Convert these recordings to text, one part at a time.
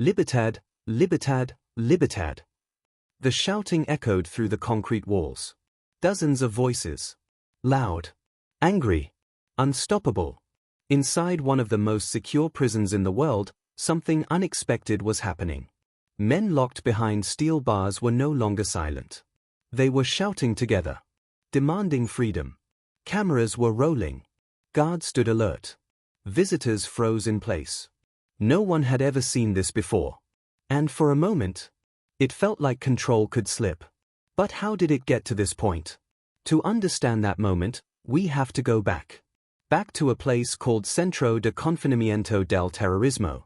Libertad, Libertad, Libertad. The shouting echoed through the concrete walls. Dozens of voices. Loud. Angry. Unstoppable. Inside one of the most secure prisons in the world, something unexpected was happening. Men locked behind steel bars were no longer silent. They were shouting together. Demanding freedom. Cameras were rolling. Guards stood alert. Visitors froze in place. No one had ever seen this before. And for a moment, it felt like control could slip. But how did it get to this point? To understand that moment, we have to go back. Back to a place called Centro de Confinamiento del Terrorismo.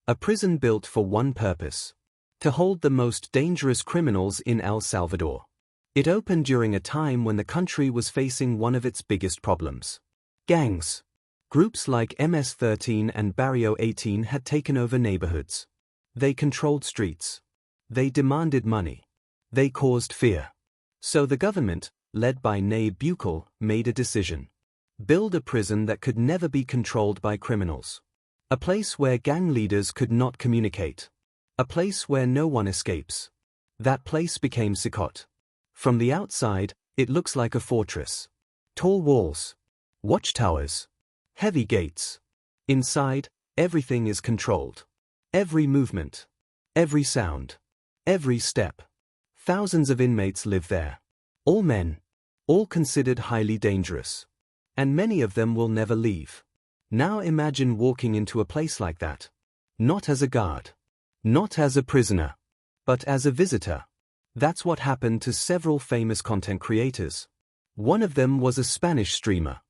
A prison built for one purpose: to hold the most dangerous criminals in El Salvador. It opened during a time when the country was facing one of its biggest problems. Gangs. Groups like MS-13 and Barrio 18 had taken over neighborhoods. They controlled streets. They demanded money. They caused fear. So the government, led by Nayib Bukele, made a decision. Build a prison that could never be controlled by criminals. A place where gang leaders could not communicate. A place where no one escapes. That place became CECOT. From the outside, it looks like a fortress. Tall walls. Watchtowers. Heavy gates. Inside, everything is controlled. Every movement. Every sound. Every step. Thousands of inmates live there. All men. All considered highly dangerous. And many of them will never leave. Now imagine walking into a place like that. Not as a guard. Not as a prisoner. But as a visitor. That's what happened to several famous content creators. One of them was a Spanish streamer.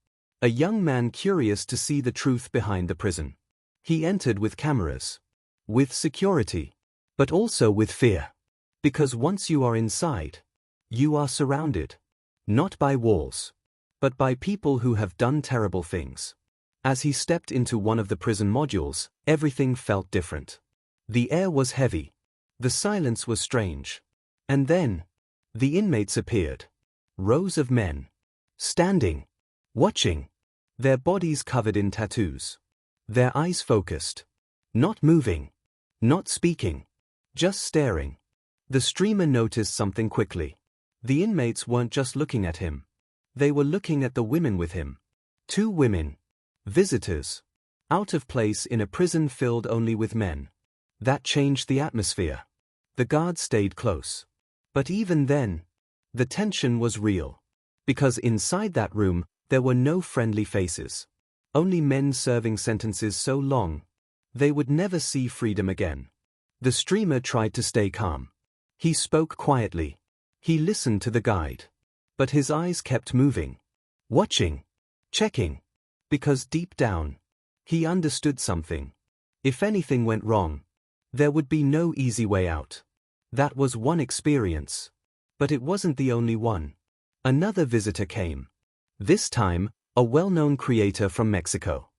A young man curious to see the truth behind the prison. He entered with cameras. With security. But also with fear. Because once you are inside, you are surrounded. Not by walls. But by people who have done terrible things. As he stepped into one of the prison modules, everything felt different. The air was heavy. The silence was strange. And then, the inmates appeared. Rows of men. Standing. Watching. Their bodies covered in tattoos. Their eyes focused. Not moving. Not speaking. Just staring. The streamer noticed something quickly. The inmates weren't just looking at him. They were looking at the women with him. 2 women. Visitors. Out of place in a prison filled only with men. That changed the atmosphere. The guards stayed close. But even then, the tension was real. Because inside that room, there were no friendly faces. Only men serving sentences so long, they would never see freedom again. The streamer tried to stay calm. He spoke quietly. He listened to the guide. But his eyes kept moving. Watching. Checking. Because deep down, he understood something. If anything went wrong, there would be no easy way out. That was one experience. But it wasn't the only one. Another visitor came. This time, a well-known creator from Mexico.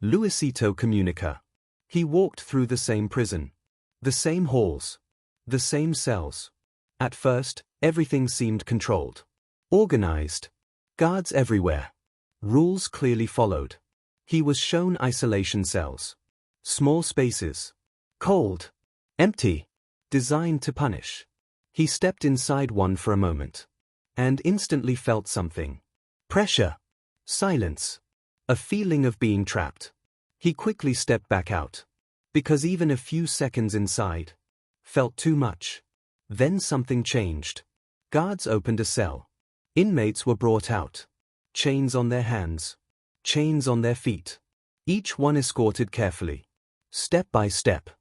Luisito Comunica. He walked through the same prison. The same halls. The same cells. At first, everything seemed controlled. Organized. Guards everywhere. Rules clearly followed. He was shown isolation cells. Small spaces. Cold. Empty. Designed to punish. He stepped inside one for a moment. And instantly felt something. Pressure. Silence. A feeling of being trapped. He quickly stepped back out. Because even a few seconds inside felt too much. Then something changed. Guards opened a cell. Inmates were brought out. Chains on their hands. Chains on their feet. Each one escorted carefully. Step by step.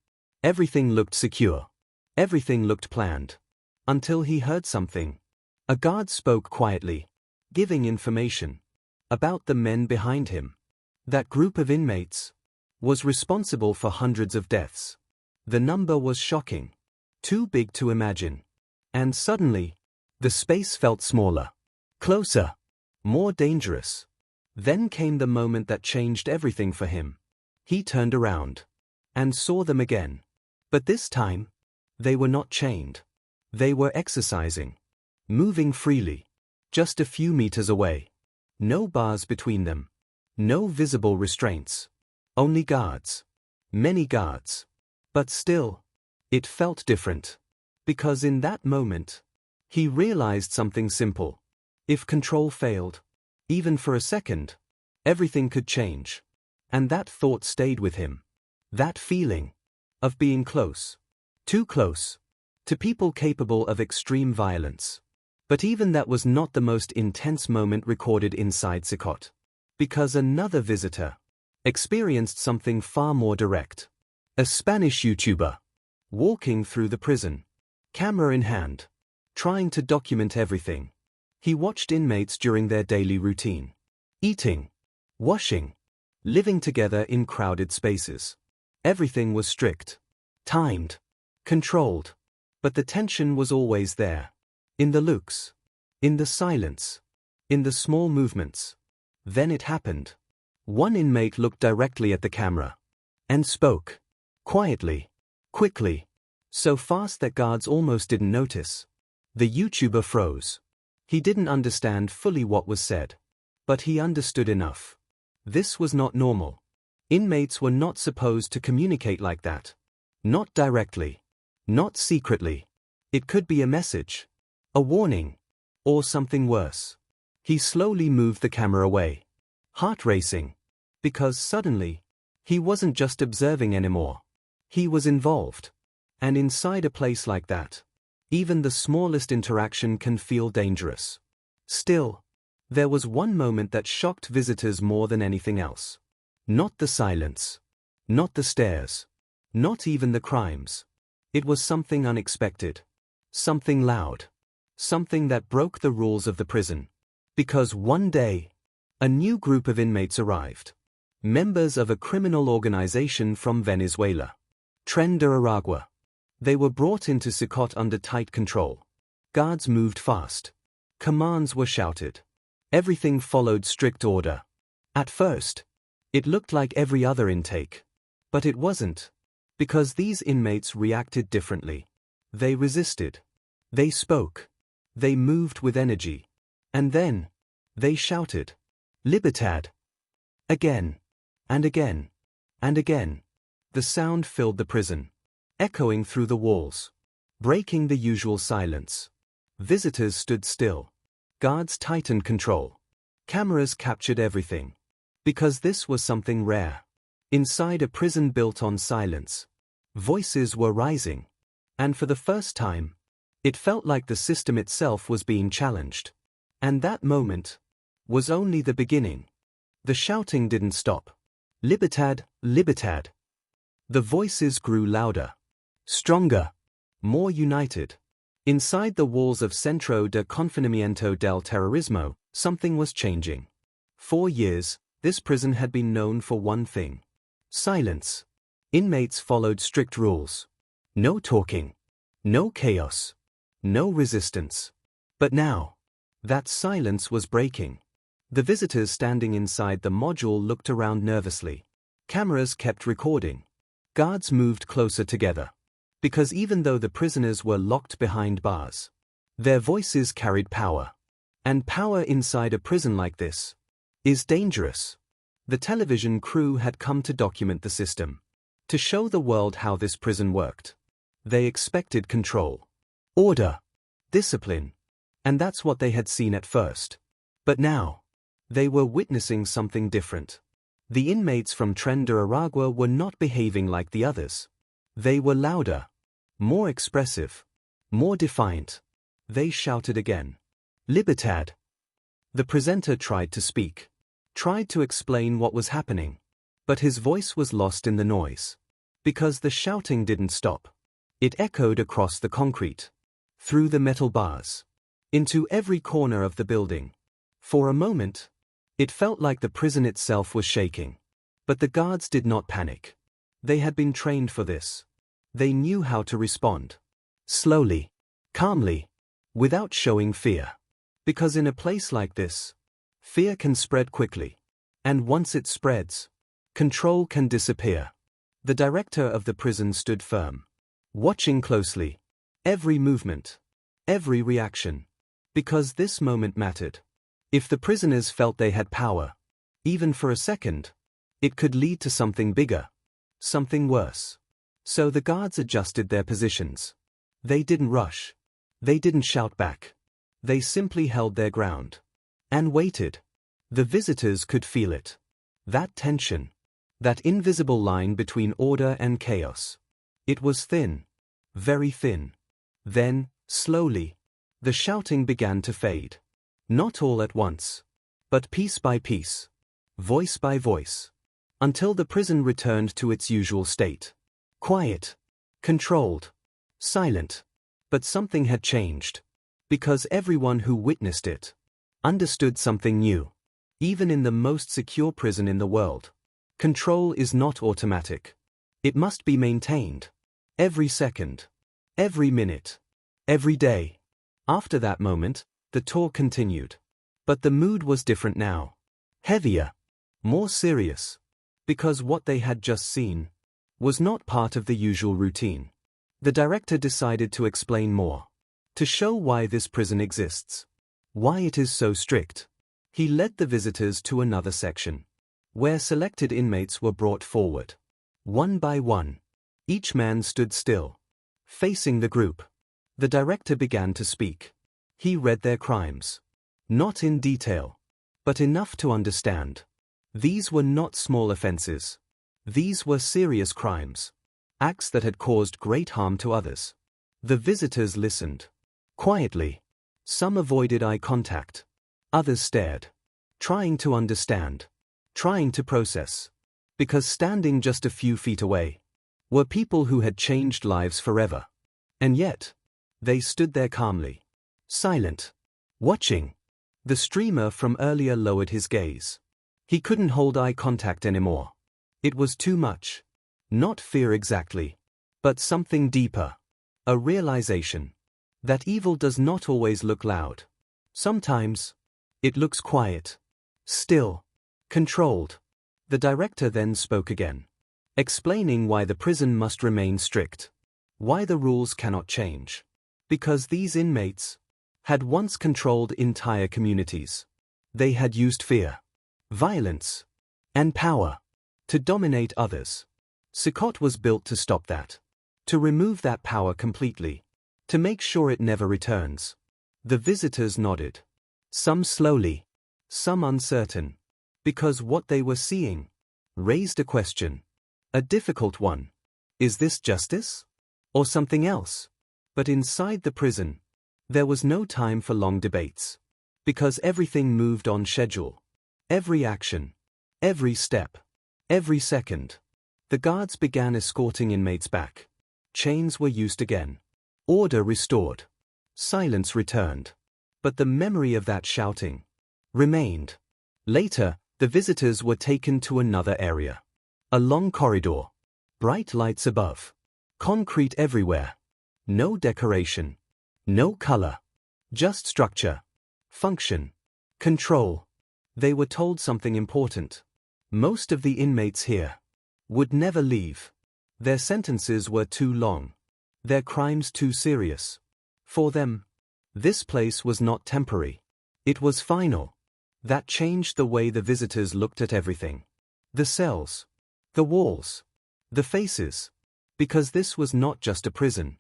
Everything looked secure. Everything looked planned. Until he heard something. A guard spoke quietly, giving information about the men behind him. That group of inmates was responsible for hundreds of deaths. The number was shocking. Too big to imagine. And suddenly, the space felt smaller. Closer. More dangerous. Then came the moment that changed everything for him. He turned around. And saw them again. But this time, they were not chained. They were exercising. Moving freely. Just a few meters away. No bars between them. No visible restraints. Only guards. Many guards. But still, It felt different. Because in that moment, he realized something simple. If control failed, even for a second, everything could change. And that thought stayed with him. That feeling of being close, too close, to people capable of extreme violence. But even that was not the most intense moment recorded inside CECOT. Because another visitor experienced something far more direct. A Spanish YouTuber, walking through the prison, camera in hand, trying to document everything. He watched inmates during their daily routine. Eating, washing, living together in crowded spaces. Everything was strict, timed, controlled. But the tension was always there. In the looks, in the silence, in the small movements. Then it happened. One inmate looked directly at the camera and spoke, quietly, quickly, so fast that guards almost didn't notice. The YouTuber froze. He didn't understand fully what was said, but he understood enough. This was not normal. Inmates were not supposed to communicate like that. Not directly, not secretly. It could be a message, a warning, or something worse. He slowly moved the camera away, heart racing, because suddenly, he wasn't just observing anymore. He was involved. And inside a place like that, even the smallest interaction can feel dangerous. Still, there was one moment that shocked visitors more than anything else. Not the silence, not the stares, not even the crimes. It was something unexpected, something loud, something that broke the rules of the prison. Because one day, a new group of inmates arrived. Members of a criminal organization from Venezuela. Tren de Aragua. They were brought into CECOT under tight control. Guards moved fast. Commands were shouted. Everything followed strict order. At first, it looked like every other intake. But it wasn't. Because these inmates reacted differently. They resisted. They spoke. They moved with energy. And then, they shouted, "Libertad!" Again, and again, and again. The sound filled the prison, echoing through the walls, breaking the usual silence. Visitors stood still. Guards tightened control. Cameras captured everything. Because this was something rare. Inside a prison built on silence, voices were rising. And for the first time, it felt like the system itself was being challenged. And that moment was only the beginning. The shouting didn't stop. Libertad, libertad. The voices grew louder, stronger, more united. Inside the walls of Centro de Confinamiento del Terrorismo, something was changing. 4 years, this prison had been known for one thing: silence. Inmates followed strict rules. No talking, no chaos, no resistance. But now, that silence was breaking. The visitors standing inside the module looked around nervously. Cameras kept recording. Guards moved closer together. Because even though the prisoners were locked behind bars, their voices carried power. And power inside a prison like this is dangerous. The television crew had come to document the system, to show the world how this prison worked. They expected control, order, discipline. And that's what they had seen at first. But now, they were witnessing something different. The inmates from Tren de Aragua were not behaving like the others. They were louder, more expressive, more defiant. They shouted again, "Libertad!" The presenter tried to speak, tried to explain what was happening. But his voice was lost in the noise. Because the shouting didn't stop. It echoed across the concrete, through the metal bars, into every corner of the building. For a moment, it felt like the prison itself was shaking. But the guards did not panic. They had been trained for this. They knew how to respond. Slowly, calmly, without showing fear. Because in a place like this, fear can spread quickly. And once it spreads, control can disappear. The director of the prison stood firm, watching closely, every movement, every reaction. Because this moment mattered. If the prisoners felt they had power, even for a second, it could lead to something bigger, something worse. So the guards adjusted their positions. They didn't rush. They didn't shout back. They simply held their ground. And waited. The visitors could feel it. That tension. That invisible line between order and chaos. It was thin. Very thin. Then, slowly, the shouting began to fade. Not all at once. But piece by piece. Voice by voice. Until the prison returned to its usual state. Quiet. Controlled. Silent. But something had changed. Because everyone who witnessed it understood something new. Even in the most secure prison in the world, control is not automatic. It must be maintained. Every second. Every minute. Every day. After that moment, the tour continued. But the mood was different now. Heavier. More serious. Because what they had just seen was not part of the usual routine. The director decided to explain more. To show why this prison exists. Why it is so strict. He led the visitors to another section, where selected inmates were brought forward. One by one. Each man stood still, facing the group. The director began to speak. He read their crimes. Not in detail, but enough to understand. These were not small offenses. These were serious crimes. Acts that had caused great harm to others. The visitors listened. Quietly. Some avoided eye contact. Others stared. Trying to understand. Trying to process. Because standing just a few feet away were people who had changed lives forever. And yet, they stood there calmly. Silent. Watching. The streamer from earlier lowered his gaze. He couldn't hold eye contact anymore. It was too much. Not fear exactly. But something deeper. A realization. That evil does not always look loud. Sometimes, it looks quiet. Still. Controlled. The director then spoke again. Explaining why the prison must remain strict. Why the rules cannot change. Because these inmates had once controlled entire communities. They had used fear, violence, and power to dominate others. CECOT was built to stop that. To remove that power completely. To make sure it never returns. The visitors nodded. Some slowly. Some uncertain. Because what they were seeing raised a question. A difficult one. Is this justice? Or something else? But inside the prison, there was no time for long debates. Because everything moved on schedule. Every action. Every step. Every second. The guards began escorting inmates back. Chains were used again. Order restored. Silence returned. But the memory of that shouting remained. Later, the visitors were taken to another area. A long corridor. Bright lights above. Concrete everywhere. No decoration. No color. Just structure. Function. Control. They were told something important. Most of the inmates here would never leave. Their sentences were too long. Their crimes too serious. For them, this place was not temporary. It was final. That changed the way the visitors looked at everything. The cells. The walls. The faces. Because this was not just a prison.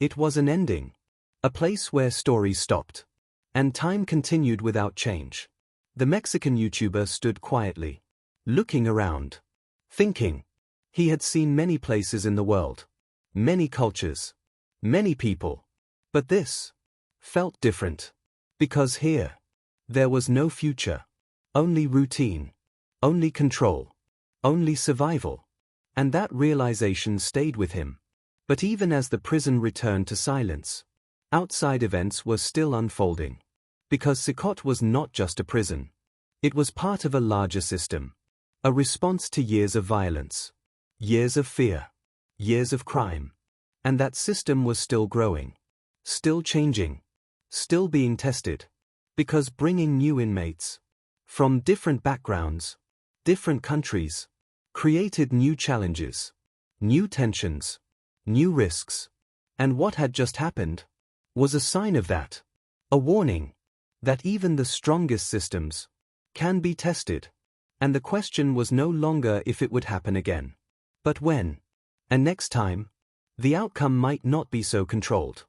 It was an ending. A place where stories stopped. And time continued without change. The Mexican YouTuber stood quietly. Looking around. Thinking. He had seen many places in the world. Many cultures. Many people. But this felt different. Because here, there was no future. Only routine. Only control. Only survival. And that realization stayed with him. But even as the prison returned to silence, outside events were still unfolding. Because CECOT was not just a prison. It was part of a larger system. A response to years of violence. Years of fear. Years of crime. And that system was still growing. Still changing. Still being tested. Because bringing new inmates from different backgrounds, different countries, created new challenges, new tensions, new risks. And what had just happened was a sign of that. A warning that even the strongest systems can be tested. And the question was no longer if it would happen again, but when. And next time, the outcome might not be so controlled.